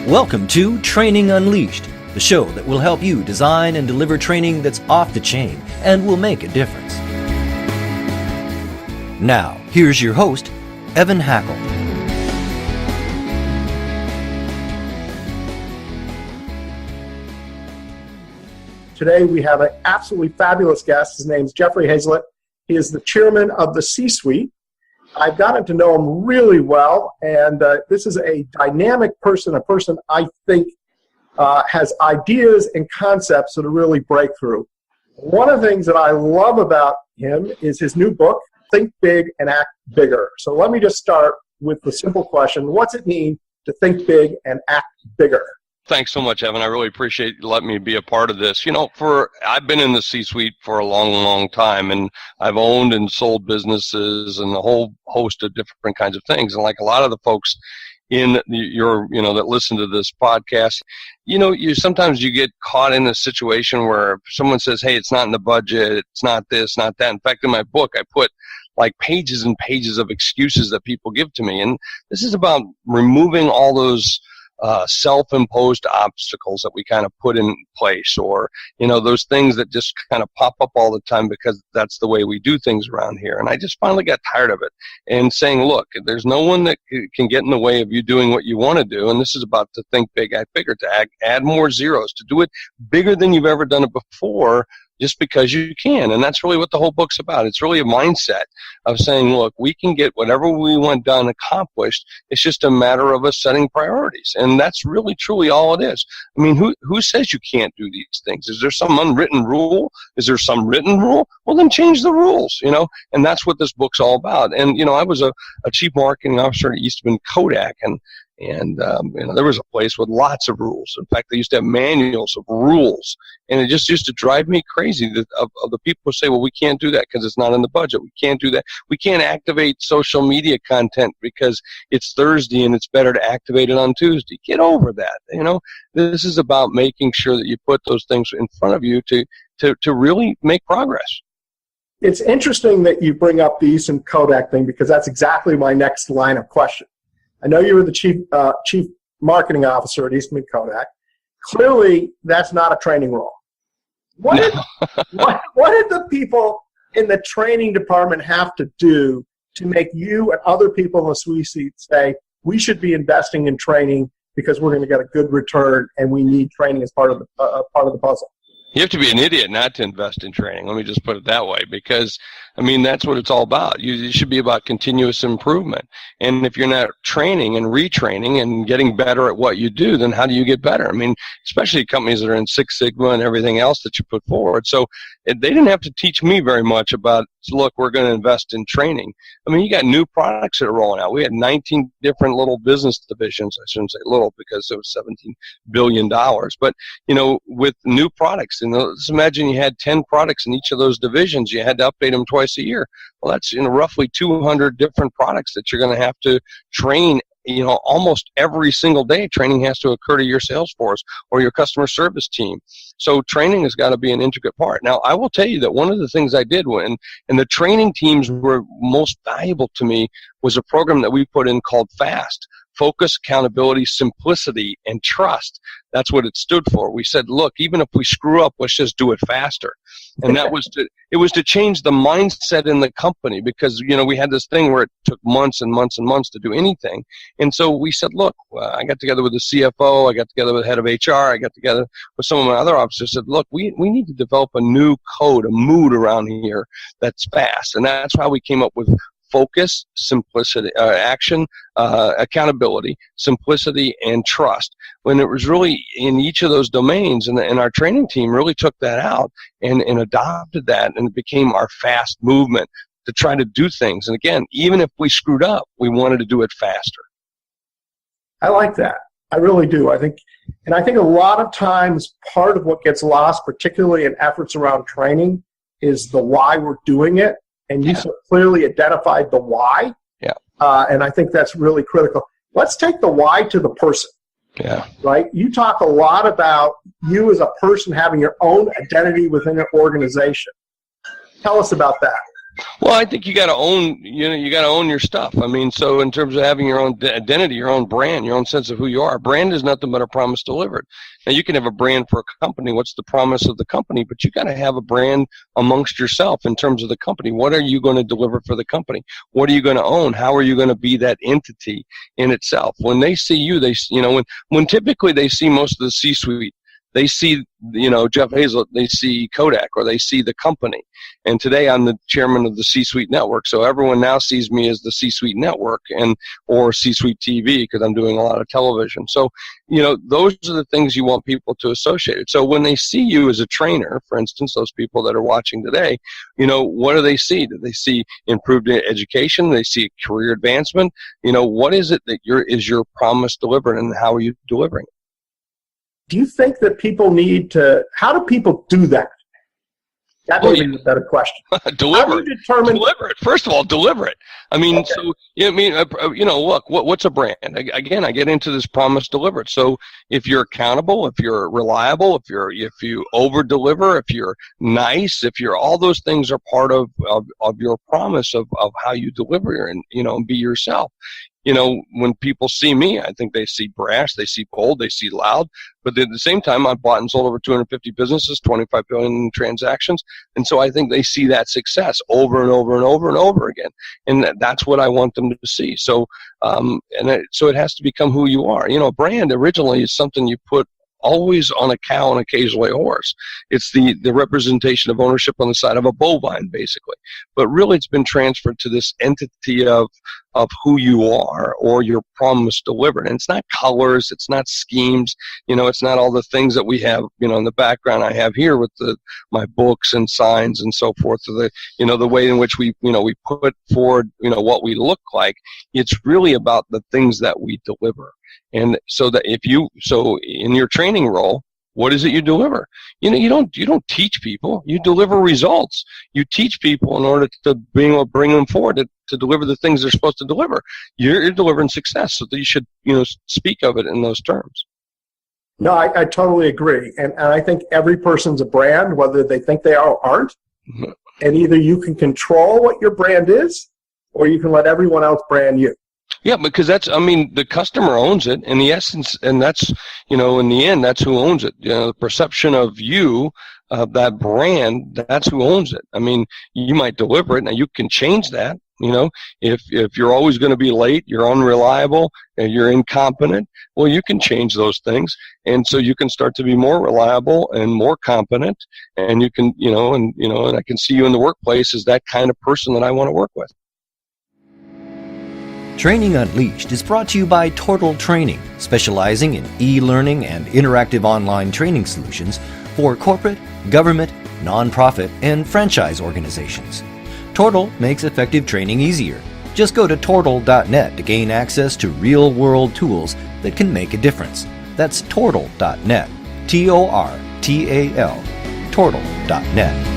Welcome to Training Unleashed, the show that will help you design and deliver training that's off the chain and will make a difference. Now, here's your host, Evan Hackle. Today we have an absolutely fabulous guest. His name's Jeffrey Hayzlett. He is the chairman of the C-Suite. I've gotten to know him really well, and this is a dynamic person, a person I think has ideas and concepts that are really breakthrough. One of the things that I love about him is his new book, Think Big and Act Bigger. So let me just start with the simple question. What's it mean to think big and act bigger? Thanks so much, Evan. I really appreciate you letting me be a part of this. I've been in the C-suite for a long, long time, and I've owned and sold businesses and a whole host of different kinds of things. And like a lot of the folks that listen to this podcast, sometimes you get caught in a situation where someone says, hey, it's not in the budget, it's not this, not that. In fact, in my book, I put like pages and pages of excuses that people give to me. And this is about removing all those self-imposed obstacles that we kind of put in place, or those things that just kind of pop up all the time because that's the way we do things around here. And I just finally got tired of it and saying, look, there's no one that can get in the way of you doing what you want to do. And this is about to think big, act bigger, to add more zeros, to do it bigger than you've ever done it before, just because you can. And that's really what the whole book's about. It's really a mindset of saying, look, we can get whatever we want done accomplished. It's just a matter of us setting priorities. And that's really, truly all it is. I mean, who says you can't do these things? Is there some unwritten rule? Is there some written rule? Well, then change the rules, and that's what this book's all about. And, I was a chief marketing officer at Eastman Kodak, and there was a place with lots of rules. In fact, they used to have manuals of rules, and it just used to drive me crazy of the people who say, well, we can't do that because it's not in the budget. We can't do that. We can't activate social media content because it's Thursday and it's better to activate it on Tuesday. Get over that. This is about making sure that you put those things in front of you to really make progress. It's interesting that you bring up the Eastman Kodak thing, because that's exactly my next line of question. I know you were the chief marketing officer at Eastman Kodak. Clearly, that's not a training role. What did the people in the training department have to do to make you and other people in the C-suite say, we should be investing in training because we're going to get a good return and we need training as part of the puzzle? You have to be an idiot not to invest in training. Let me just put it that way, because, that's what it's all about. You should be about continuous improvement. And if you're not training and retraining and getting better at what you do, then how do you get better? Especially companies that are in Six Sigma and everything else that you put forward. So they didn't have to teach me very much about, look, we're going to invest in training. You got new products that are rolling out. We had 19 different little business divisions. I shouldn't say little because it was $17 billion. But, with new products, let's imagine you had 10 products in each of those divisions. You had to update them twice a year. Well, that's roughly 200 different products that you're going to have to train. Almost every single day, training has to occur to your sales force or your customer service team. So training has got to be an intricate part. Now, I will tell you that one of the things I did and the training teams were most valuable to me, was a program that we put in called FAST. Focus, accountability, simplicity, and trust. That's what it stood for. We said, look, even if we screw up, let's just do it faster. And it was to change the mindset in the company, because, we had this thing where it took months and months and months to do anything. And so we said, look, I got together with the CFO, I got together with the head of HR, I got together with some of my other officers, said, look, we need to develop a new code, a mood around here that's fast. And that's how we came up with focus, simplicity, action, accountability, simplicity, and trust. When it was really in each of those domains, and our training team really took that out and adopted that, and it became our fast movement to try to do things. And again, even if we screwed up, we wanted to do it faster. I like that. I really do. I think a lot of times part of what gets lost, particularly in efforts around training, is the why we're doing it. And you so clearly identified the why. Yeah. And I think that's really critical. Let's take the why to the person. Yeah. Right? You talk a lot about you as a person having your own identity within an organization. Tell us about that. Well, I think you got to own, you got to own your stuff. I mean, so in terms of having your own identity, your own brand, your own sense of who you are, brand is nothing but a promise delivered. Now, you can have a brand for a company. What's the promise of the company? But you got to have a brand amongst yourself in terms of the company. What are you going to deliver for the company? What are you going to own? How are you going to be that entity in itself? When they see you, when typically they see most of the C-suite, they see, Jeff Hayzlett, they see Kodak, or they see the company. And today I'm the chairman of the C-Suite Network, so everyone now sees me as the C-Suite Network or C-Suite TV, because I'm doing a lot of television. So, those are the things you want people to associate it. So when they see you as a trainer, for instance, those people that are watching today, what do they see? Do they see improved education? Do they see career advancement? What is it that is your promise delivered, and how are you delivering it? Do you think that people how do people do that? That may be a better question. Deliver How do you determine? Deliver it. First of all, deliver it. I mean, Okay. so, look, what's a brand? Again, I get into this promise delivered. So if you're accountable, if you're reliable, if you over deliver, if you're nice, if you're, all those things are part of your promise of how you deliver and be yourself. When people see me, I think they see brash, they see bold, they see loud. But at the same time, I've bought and sold over 250 businesses, 25 billion transactions. And so I think they see that success over and over and over and over again. And that's what I want them to see. So, so it has to become who you are. A brand originally is something you put always on a cow and occasionally a horse. It's the representation of ownership on the side of a bovine, basically. But really, it's been transferred to this entity of who you are, or your promise delivered. And it's not colors, it's not schemes, it's not all the things that we have, in the background I have here with my books and signs and so forth. So the way in which we put forward, what we look like. It's really about the things that we deliver. And so that so in your training role, what is it you deliver? You don't teach people. You deliver results. You teach people in order to bring them forward to deliver the things they're supposed to deliver. You're delivering success, so that you should speak of it in those terms. No, I totally agree, and I think every person's a brand, whether they think they are or aren't. Mm-hmm. And either you can control what your brand is, or you can let everyone else brand you. Yeah, because the customer owns it in the essence, and that's, in the end, that's who owns it. The perception of you, that brand, that's who owns it. I mean, you might deliver it. Now, you can change that. If you're always going to be late, you're unreliable, and you're incompetent, well, you can change those things. And so you can start to be more reliable and more competent, and you can, and I can see you in the workplace as that kind of person that I want to work with. Training Unleashed is brought to you by Total Training, specializing in e-learning and interactive online training solutions for corporate, government, nonprofit, and franchise organizations. Total makes effective training easier. Just go to Tortal.net to gain access to real-world tools that can make a difference. That's Tortal.net. Tortal. Tortal.net.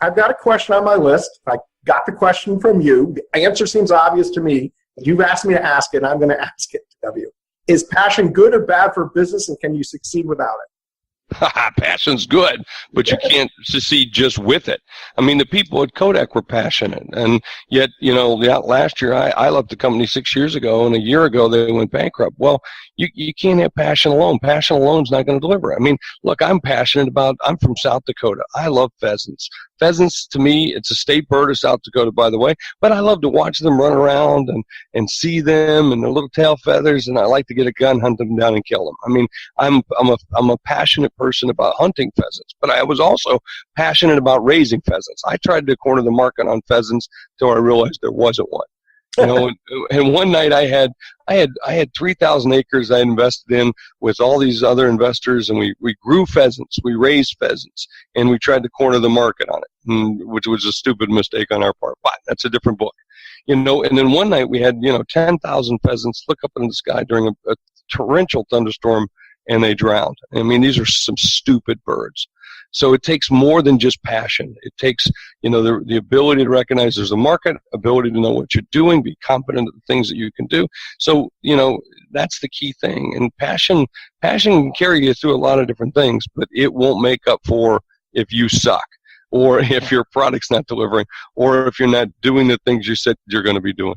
I've got a question on my list. I got the question from you. The answer seems obvious to me. You've asked me to ask it, and I'm going to ask it to W. Is passion good or bad for business, and can you succeed without it? Passion's good, but you can't succeed just with it. I mean, the people at Kodak were passionate, and yet, last year I left the company 6 years ago, and a year ago they went bankrupt. Well, you can't have passion alone. Passion alone is not going to deliver. I mean, look, I'm from South Dakota. I love pheasants. Pheasants, to me, it's a state bird of South Dakota, by the way, but I love to watch them run around and see them and their little tail feathers, and I like to get a gun, hunt them down, and kill them. I mean, I'm a passionate person about hunting pheasants, but I was also passionate about raising pheasants. I tried to corner the market on pheasants until I realized there wasn't one. And one night I had 3,000 acres I invested in with all these other investors, and we grew pheasants, we raised pheasants, and we tried to corner the market on it, which was a stupid mistake on our part, but that's a different book. And then one night we had 10,000 pheasants look up in the sky during a torrential thunderstorm, and they drowned. I mean, these are some stupid birds. So it takes more than just passion. It takes, the ability to recognize there's a market, ability to know what you're doing, be competent at the things that you can do. So, that's the key thing. And passion can carry you through a lot of different things, but it won't make up for if you suck, or if your product's not delivering, or if you're not doing the things you said you're going to be doing.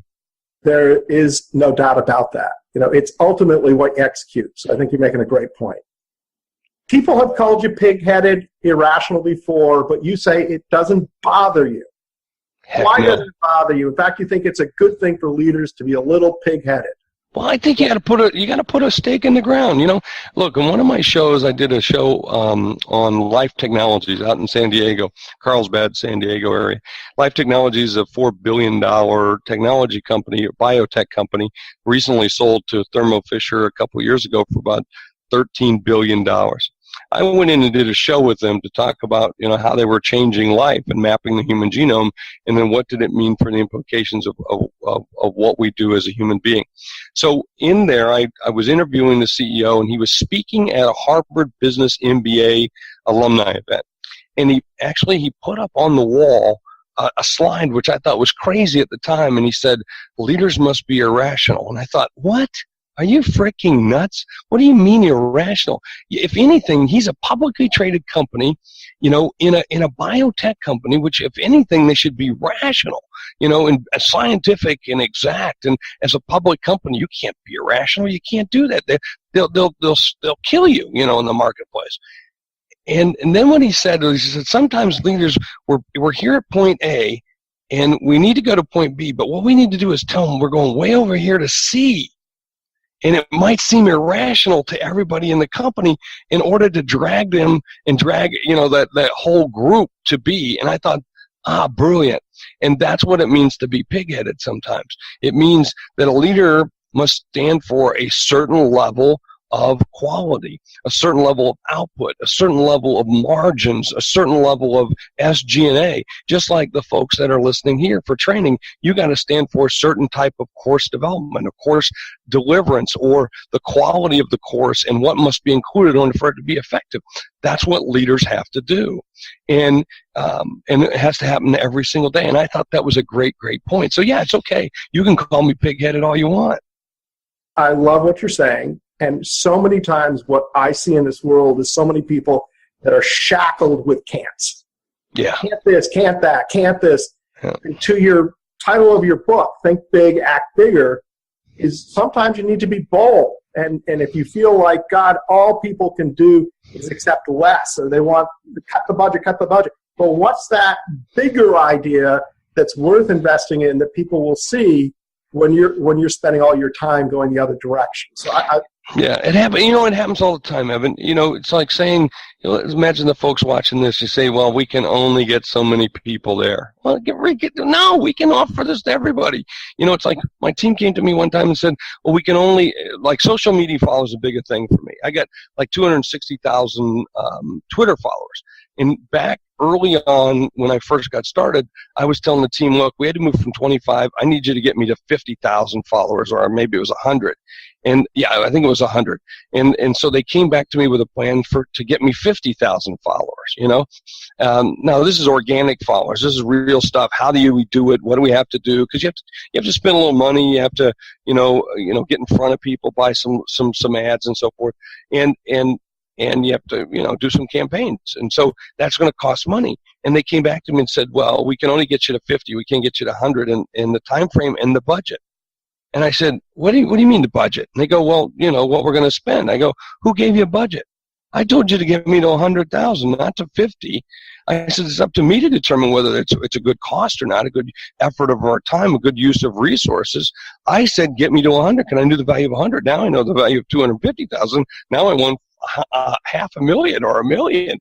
There is no doubt about that. It's ultimately what you execute. So I think you're making a great point. People have called you pig-headed, irrational before, but you say it doesn't bother you. Heck Why no. does it bother you? In fact, you think it's a good thing for leaders to be a little pig-headed. Well, I think you got to put a stake in the ground. Look, in one of my shows, I did a show on Life Technologies out in San Diego, Carlsbad, San Diego area. Life Technologies is a $4 billion technology company, or biotech company, recently sold to Thermo Fisher a couple of years ago for about $13 billion. I went in and did a show with them to talk about, how they were changing life and mapping the human genome, and then what did it mean for the implications of what we do as a human being. So in there, I was interviewing the CEO, and he was speaking at a Harvard Business MBA alumni event. And he put up on the wall a slide, which I thought was crazy at the time, and he said, leaders must be irrational. And I thought, what? Are you freaking nuts? What do you mean irrational? If anything, he's a publicly traded company, in a biotech company, which if anything, they should be rational, and scientific and exact. And as a public company, you can't be irrational. You can't do that. They'll kill you, in the marketplace. And then what he said sometimes leaders, we're here at point A, and we need to go to point B, but what we need to do is tell them we're going way over here to C. And it might seem irrational to everybody in the company in order to drag them and drag, that whole group to B. And I thought, brilliant. And that's what it means to be pig-headed sometimes. It means that a leader must stand for a certain level of quality, a certain level of output, a certain level of margins, a certain level of SG&A. Just like the folks that are listening here for training, you got to stand for a certain type of course development, a course deliverance, or the quality of the course and what must be included in order for it to be effective. That's what leaders have to do. And it has to happen every single day. And I thought that was a great, great point. So yeah, it's okay. You can call me pig-headed all you want. I love what you're saying. And so many times what I see in this world is so many people that are shackled with can'ts. Yeah. Can't this, can't that, can't this. Yeah. And to your title of your book, Think Big, Act Bigger, is sometimes you need to be bold. And if you feel like, God, all people can do is accept less, or they want to cut the budget. But what's that bigger idea that's worth investing in that people will see when you're spending all your time going the other direction? So yeah, it happens. It happens all the time, Evan. It's like saying, imagine the folks watching this. You say, well, we can only get so many people there. Well, no, we can offer this to everybody. It's like my team came to me one time and said, well, we can only, like, social media follows a bigger thing for me. I got like 260,000 Twitter followers. And back early on when I first got started, I was telling the team, look, we had to move from 25. I need you to get me to 50,000 followers, or maybe it was 100. And yeah, I think it was 100. And so they came back to me with a plan to get me 50,000 followers, Now this is organic followers. This is real stuff. How do we do it? What do we have to do? Because you have to spend a little money. You have to, get in front of people, buy some ads and so forth. And you have to, do some campaigns. And so that's going to cost money. And they came back to me and said, well, we can only get you to 50. We can't get you to 100 in the time frame and the budget. And I said, what do you mean the budget? And they go, well, what we're going to spend. I go, who gave you a budget? I told you to get me to 100,000, not to 50. I said, it's up to me to determine whether it's a good cost or not, a good effort of our time, a good use of resources. I said, get me to 100. Can I do the value of 100? Now I know the value of 250,000. Now I want $500,000 or $1 million.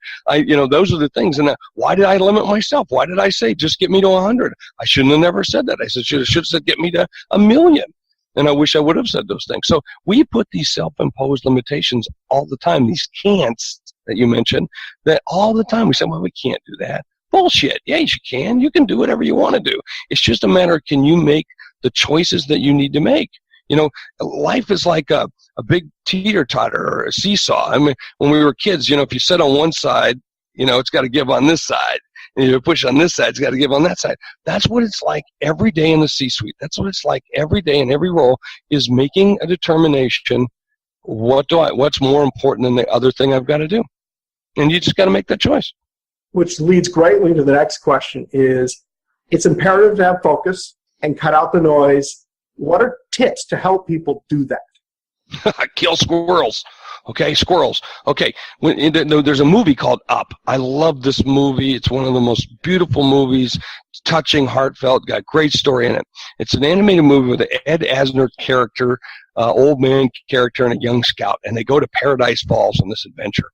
Those are the things. And why did I limit myself? Why did I say, just get me to 100? I shouldn't have never said that. I should have said, get me to $1 million. And I wish I would have said those things. So we put these self-imposed limitations all the time, these can'ts that you mentioned, that all the time we say, well, we can't do that. Bullshit. Yeah, you can. You can do whatever you want to do. It's just a matter of, can you make the choices that you need to make? Life is like a big teeter-totter or a seesaw. I mean, when we were kids, if you sit on one side, it's got to give on this side. And if you push on this side, it's got to give on that side. That's what it's like every day in the C-suite. That's what it's like every day in every role, is making a determination, what's more important than the other thing I've got to do? And you just got to make that choice. which leads greatly to the next question is, it's imperative to have focus and cut out the noise. What are tips to help people do that? Kill squirrels. Okay, squirrels. Okay, there's a movie called Up. I love this movie. It's one of the most beautiful movies. It's touching, heartfelt, got great story in it. It's an animated movie with an Ed Asner character, old man character, and a young scout, and they go to Paradise Falls on this adventure.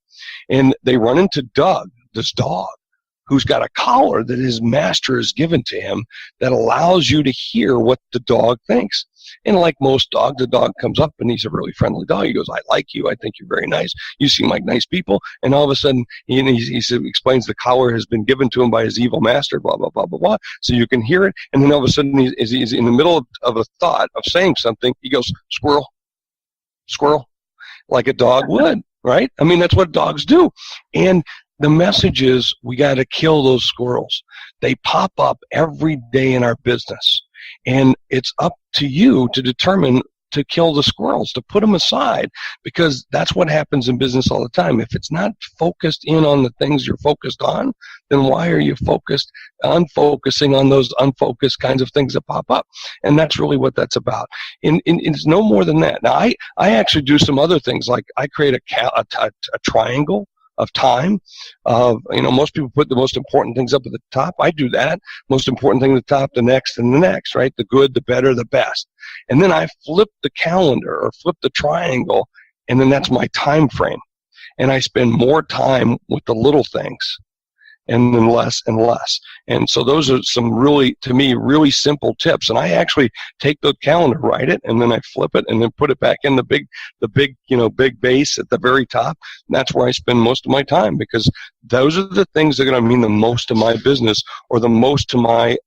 And they run into Doug, this dog, who's got a collar that his master has given to him that allows you to hear what the dog thinks. And like most dogs, the dog comes up and he's a really friendly dog. He goes, I like you. I think you're very nice. You seem like nice people. And all of a sudden, he explains the collar has been given to him by his evil master, blah, blah, blah, blah, blah. So you can hear it. And then all of a sudden, he's in the middle of a thought of saying something. He goes, squirrel, squirrel, like a dog would, right? I mean, that's what dogs do. And the message is we got to kill those squirrels. They pop up every day in our business. And it's up to you to determine to kill the squirrels, to put them aside, because that's what happens in business all the time. If it's not focused in on the things you're focused on, then why are you focused on focusing on those unfocused kinds of things that pop up? And that's really what that's about. And it's no more than that. Now, I actually do some other things, like I create a triangle of time. Most people put the most important things up at the top. I do that. Most important thing at the top, the next, and the next, right? The good, the better, the best. And then I flip the calendar or flip the triangle, and then that's my time frame. And I spend more time with the little things and then less and less. And so those are some really, to me, really simple tips. And I actually take the calendar, write it, and then I flip it and then put it back in the big base at the very top. And that's where I spend most of my time, because those are the things that are going to mean the most to my business, or the most to my,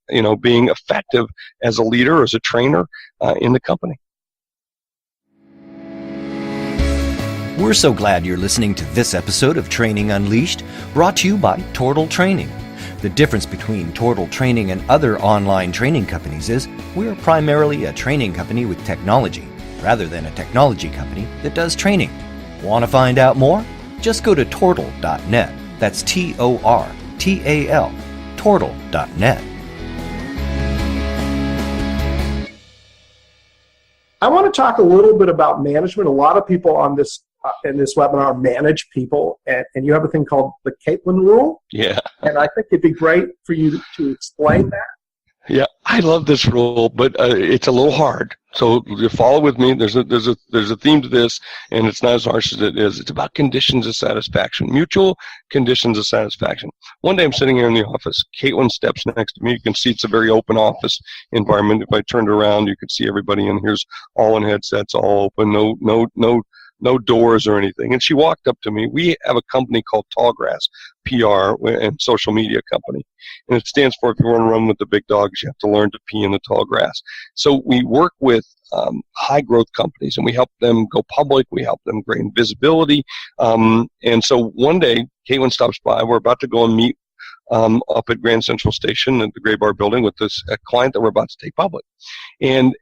being effective as a leader, as a trainer in the company. We're so glad you're listening to this episode of Training Unleashed, brought to you by Tortal Training. The difference between Tortal Training and other online training companies is we're primarily a training company with technology, rather than a technology company that does training. Want to find out more? Just go to tortal.net. That's Tortal, tortal.net. I want to talk a little bit about management. A lot of people on this in this webinar manage people, and you have a thing called the Caitlin Rule. Yeah. And I think it'd be great for you to explain that. Yeah, I love this rule, but it's a little hard. So you follow with me. There's a theme to this, and it's not as harsh as it is. It's about conditions of satisfaction, mutual conditions of satisfaction. One day I'm sitting here in the office. Caitlin steps next to me. You can see it's a very open office environment. If I turned around, you could see everybody in here's all in headsets, all open, no doors or anything. And she walked up to me. We have a company called Tallgrass PR, and social media company. And it stands for, if you want to run with the big dogs, you have to learn to pee in the tall grass. So we work with high growth companies, and we help them go public. We help them gain visibility. And so one day, Caitlin stops by. We're about to go and meet up at Grand Central Station at the Gray Bar building with this client that we're about to take public. And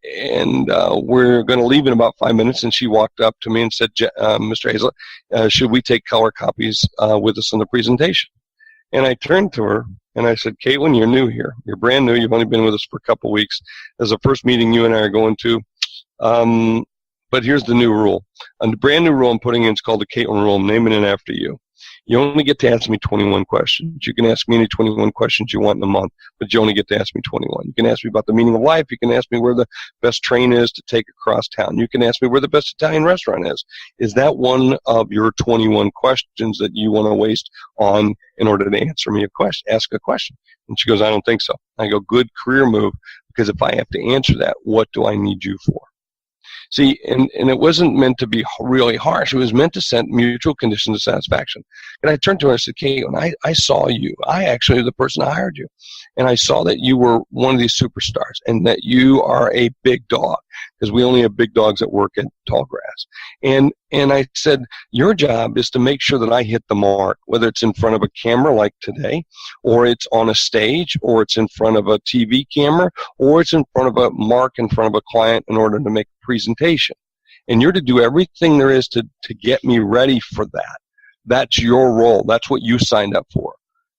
we're going to leave in about 5 minutes, and she walked up to me and said, Mr. Hayzlett, should we take color copies with us in the presentation? And I turned to her and I said, Caitlin, you're new here. You're brand new. You've only been with us for a couple weeks. This is the first meeting you and I are going to. But here's the new rule. And the brand new rule I'm putting in is called the Caitlin Rule. I'm naming it after you. You only get to ask me 21 questions. You can ask me any 21 questions you want in a month, but you only get to ask me 21. You can ask me about the meaning of life. You can ask me where the best train is to take across town. You can ask me where the best Italian restaurant is. Is that one of your 21 questions that you want to waste on in order to answer me a question, ask a question? And she goes, I don't think so. I go, good career move, because if I have to answer that, what do I need you for? See, and it wasn't meant to be really harsh. It was meant to set mutual conditions of satisfaction. And I turned to her and I said, Caitlin, I saw you. I actually the person that hired you. And I saw that you were one of these superstars and that you are a big dog, because we only have big dogs that work at Tallgrass. And I said, your job is to make sure that I hit the mark, whether it's in front of a camera like today, or it's on a stage, or it's in front of a TV camera, or it's in front of a mark in front of a client in order to make a presentation. And you're to do everything there is to get me ready for that. That's your role. That's what you signed up for.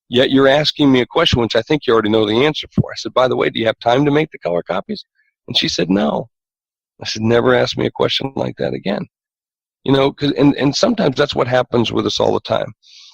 yet you're asking me a question which I think you already know the answer for. I said, by the way, do you have time to make the color copies? And she said, no. I said, never ask me a question like that again. And sometimes that's what happens with us all the time.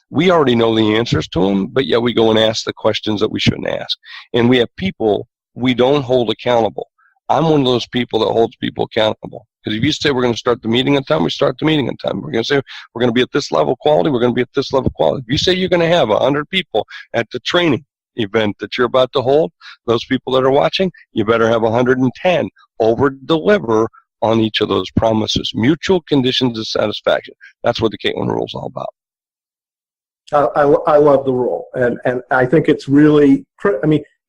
We already know the answers to them, but yet we go and ask the questions that we shouldn't ask. And we have people we don't hold accountable. I'm one of those people that holds people accountable. Because if you say we're going to start the meeting on time, we start the meeting on time. We're going to say we're going to be at this level of quality, we're going to be at this level of quality. If you say you're going to have 100 people at the training event that you're about to hold, those people that are watching, you better have 110. Over-deliver on each of those promises. Mutual conditions of satisfaction. That's what the Caitlin Rule is all about. I love the rule. And I think it's really,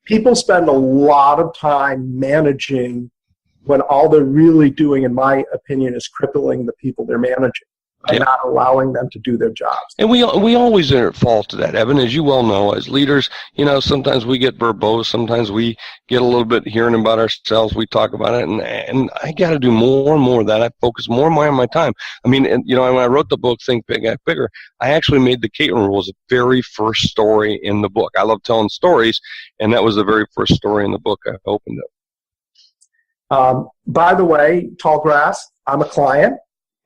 people spend a lot of time managing when all they're really doing, in my opinion, is crippling the people they're managing and not allowing them to do their jobs. And we always are at fault to that, Evan, as you well know. As leaders, sometimes we get verbose. Sometimes we get a little bit hearing about ourselves. We talk about it, and I got to do more and more of that. I focus more and more on my time. When I wrote the book, Think Big, Act Bigger, I actually made the Caitlin Rules the very first story in the book. I love telling stories, and that was the very first story in the book I opened up. By the way, Tallgrass, I'm a client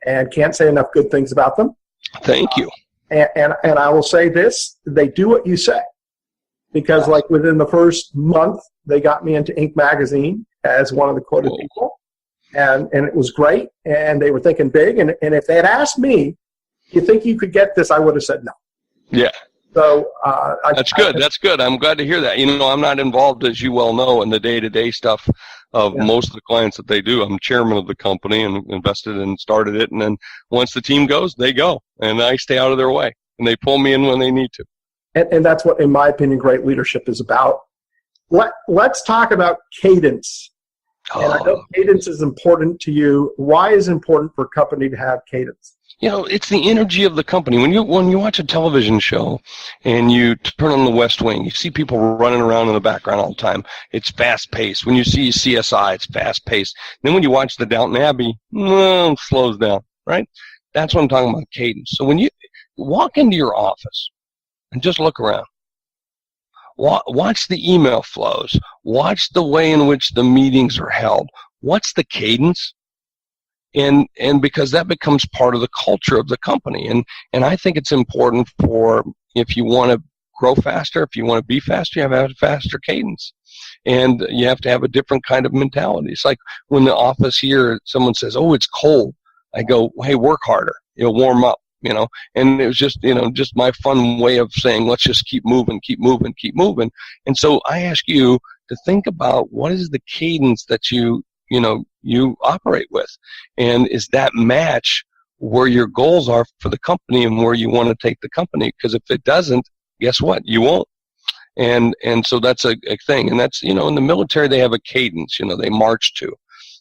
and can't say enough good things about them. Thank you. And I will say this, they do what you say. Because like within the first month, they got me into Inc. magazine as one of the quoted people. And it was great. And they were thinking big. And if they had asked me, you think you could get this, I would have said no. Yeah. So that's good. That's good. I'm glad to hear that. I'm not involved, as you well know, in the day-to-day stuff of most of the clients that they do. I'm chairman of the company and invested and started it. And then once the team goes, they go. And I stay out of their way. And they pull me in when they need to. And that's what, in my opinion, great leadership is about. Let's talk about cadence. And I know cadence is important to you. Why is it important for a company to have cadence? It's the energy of the company. When you watch a television show and you turn on the West Wing, you see people running around in the background all the time. It's fast-paced. When you see CSI, it's fast-paced. Then when you watch the Downton Abbey, it slows down, right? That's what I'm talking about, cadence. So when you walk into your office and just look around, watch the email flows, watch the way in which the meetings are held. What's the cadence? And because that becomes part of the culture of the company. And I think it's important for, if you want to grow faster, if you want to be faster, you have to have a faster cadence. And you have to have a different kind of mentality. It's like when the office here, someone says, oh, it's cold. I go, hey, work harder, warm up, and it was just my fun way of saying, let's just keep moving, keep moving, keep moving. And so I ask you to think about what is the cadence that you operate with, and is that match where your goals are for the company and where you want to take the company? Because if it doesn't, guess what? You won't. And so that's a thing. And that's, in the military, they have a cadence, they march to.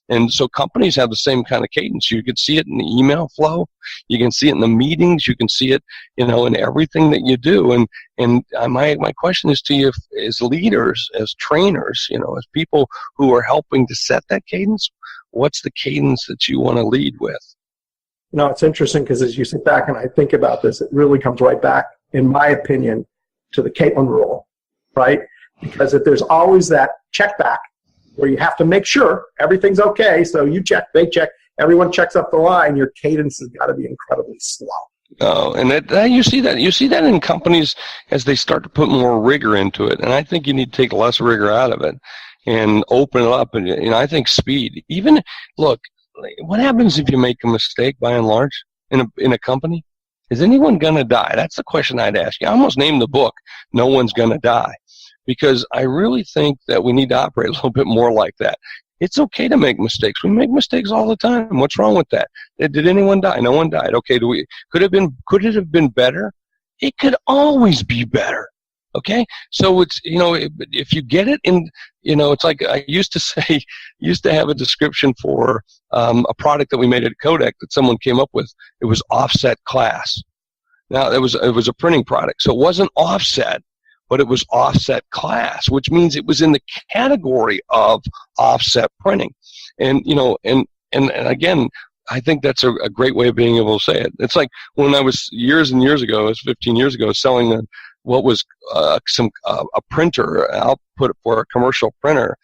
And so companies have the same kind of cadence. You can see it in the email flow. You can see it in the meetings. You can see it, in everything that you do. And my question is to you, as leaders, as trainers, as people who are helping to set that cadence, what's the cadence that you want to lead with? It's interesting because as you sit back and I think about this, it really comes right back, in my opinion, to the Caitlin Rule, right? Because if there's always that check back, where you have to make sure everything's okay, so you check, they check, everyone checks up the line, your cadence has got to be incredibly slow. Oh, and you see that in companies as they start to put more rigor into it, and I think you need to take less rigor out of it and open it up. And I think speed. Even look, what happens if you make a mistake? By and large, in a company, is anyone gonna die? That's the question I'd ask you. I almost named the book "No One's Gonna Die." Because I really think that we need to operate a little bit more like that. It's okay to make mistakes. We make mistakes all the time. What's wrong with that? Did anyone die? No one died. Okay, could it have been better? It could always be better. Okay? So it's, if you get it in, it's like I used to have a description for a product that we made at Kodak that someone came up with. It was offset class. Now, it was a printing product. So it wasn't offset, but it was offset class, which means it was in the category of offset printing. And, and again, I think that's a great way of being able to say it. It's like when I was years and years ago, it was 15 years ago, selling what was a printer, output for a commercial printer.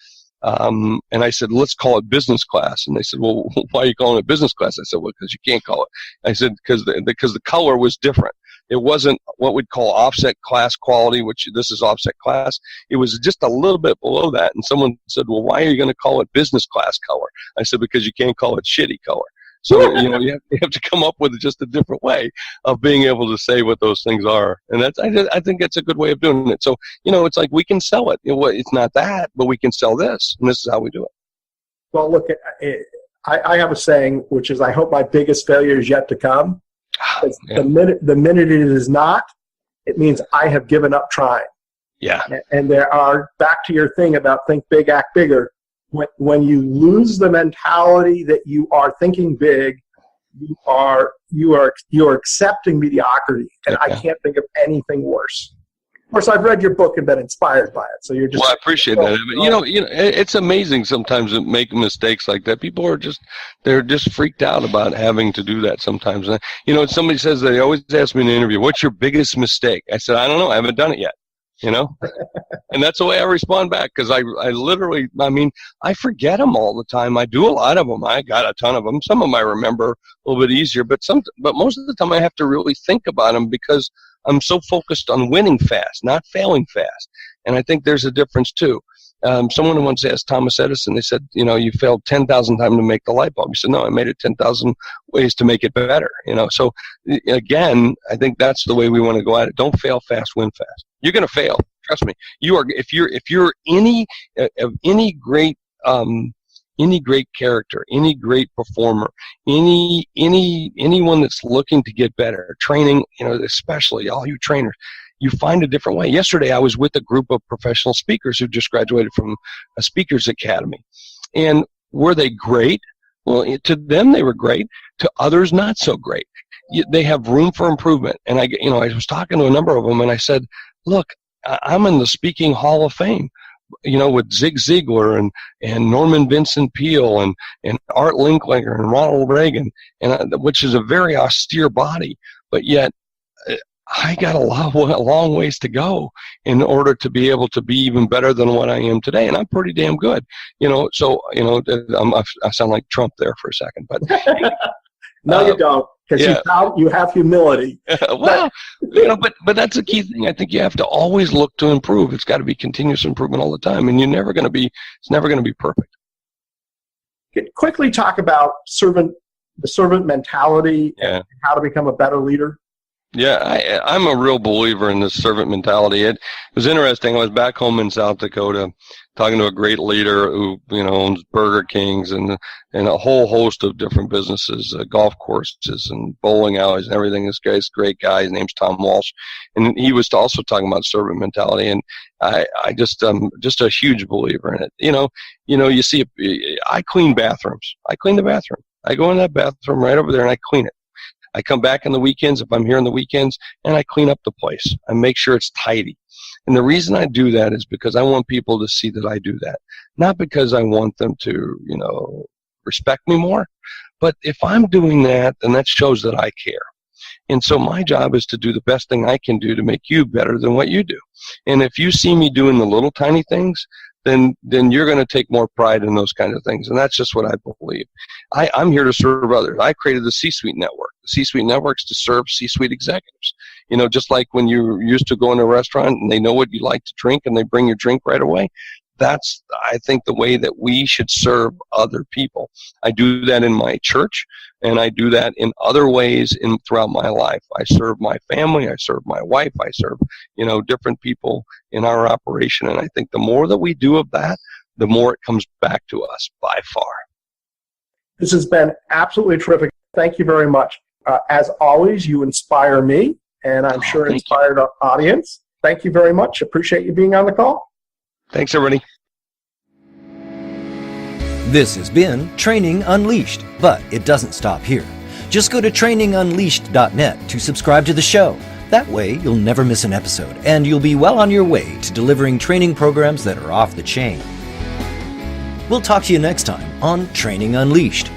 And I said, let's call it business class. And they said, well, why are you calling it business class? I said, well, because you can't call it. I said, because the color was different. It wasn't what we'd call offset class quality, which this is offset class. It was just a little bit below that. And someone said, well, why are you going to call it business class color? I said, because you can't call it shitty color. So, you have to come up with just a different way of being able to say what those things are. And I think that's a good way of doing it. So, it's like we can sell it. It's not that, but we can sell this. And this is how we do it. Well, look, I have a saying, which is, I hope my biggest failure is yet to come. Yeah. The minute it is not, it means I have given up trying. Yeah. And there are, back to your thing about think big, act bigger. When you lose the mentality that you are thinking big, you are accepting mediocrity, and I can't think of anything worse. Of course, I've read your book and been inspired by it. So you're just. Well, I appreciate that. But, it's amazing sometimes that make mistakes like that. People are they're just freaked out about having to do that sometimes. And, somebody says, they always ask me in an interview, what's your biggest mistake? I said, I don't know. I haven't done it yet. And that's the way I respond back, because I literally, I forget them all the time. I do a lot of them. I got a ton of them. Some of them I remember a little bit easier, but most of the time I have to really think about them, because I'm so focused on winning fast, not failing fast. And I think there's a difference too. Someone once asked Thomas Edison, they said, you failed 10,000 times to make the light bulb. He said, no, I made it 10,000 ways to make it better. So again, I think that's the way we want to go at it. Don't fail fast, win fast. You're going to fail. Trust me. You are, if you're any great character, any great performer, anyone that's looking to get better, training, especially all you trainers, you find a different way. Yesterday, I was with a group of professional speakers who just graduated from a speakers academy. And were they great? Well, to them, they were great. To others, not so great. They have room for improvement. And I was talking to a number of them, and I said, look, I'm in the Speaking Hall of Fame, with Zig Ziglar and Norman Vincent Peale and Art Linkletter and Ronald Reagan, which is a very austere body, but yet I got a long ways to go in order to be able to be even better than what I am today, and I'm pretty damn good. So I sound like Trump there for a second, but no, you don't, because you have humility. Well, but that's a key thing. I think you have to always look to improve. It's got to be continuous improvement all the time, and it's never going to be perfect. Quickly talk about the servant mentality and how to become a better leader. Yeah, I'm a real believer in this servant mentality. It was interesting. I was back home in South Dakota talking to a great leader who, owns Burger Kings and a whole host of different businesses, golf courses and bowling alleys and everything. This guy's a great guy. His name's Tom Walsh. And he was also talking about servant mentality. And I just a huge believer in it. You see, I clean bathrooms. I clean the bathroom. I go in that bathroom right over there and I clean it. I come back on the weekends, if I'm here on the weekends, and I clean up the place. I make sure it's tidy. And the reason I do that is because I want people to see that I do that. Not because I want them to, respect me more. But if I'm doing that, then that shows that I care. And so my job is to do the best thing I can do to make you better than what you do. And if you see me doing the little tiny things, then you're going to take more pride in those kinds of things. And that's just what I believe. I'm here to serve others. I created the C-Suite Network. The C-Suite Network is to serve C-Suite executives. Just like when you used to go in a restaurant and they know what you like to drink and they bring your drink right away. That's, I think, the way that we should serve other people. I do that in my church, and I do that in other ways throughout my life. I serve my family, I serve my wife, I serve, different people in our operation. And I think the more that we do of that, the more it comes back to us by far. This has been absolutely terrific. Thank you very much. As always, you inspire me, and I'm sure inspired our audience. Thank you very much. Appreciate you being on the call. Thanks, everybody. This has been Training Unleashed, but it doesn't stop here. Just go to trainingunleashed.net to subscribe to the show. That way, you'll never miss an episode, and you'll be well on your way to delivering training programs that are off the chain. We'll talk to you next time on Training Unleashed.